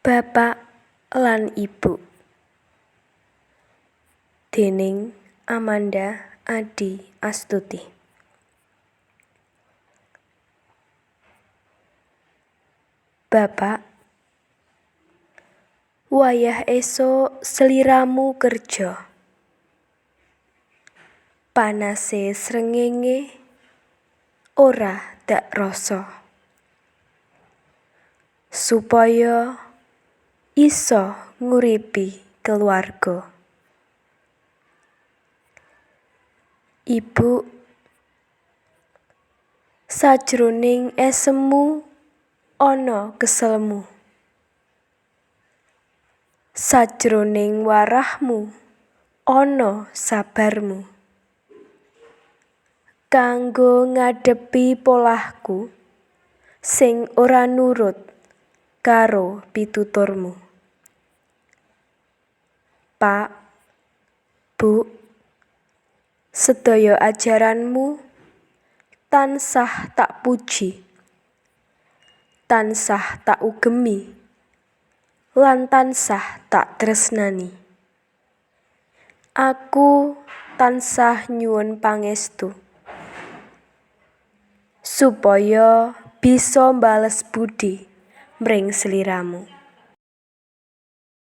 Bapak lan Ibu, déning Amanda Adi Astuti. Bapak, wayah esuk sliramu kerja. Panase srengenge ora dak rasa. Supaya iso nguripi keluarga. Ibu, sajroning esemu ana keselmu. Sajroning warahmu ana sabarmu. Kanggo ngadepi polahku sing ora nurut karo pituturmu. Pak, Bu, sedaya ajaranmu tansah tak puji, tansah tak ugemi, lan tansah tak tresnani. Aku tansah nyuwun pangestu supaya bisa mbales budi mring sliramu.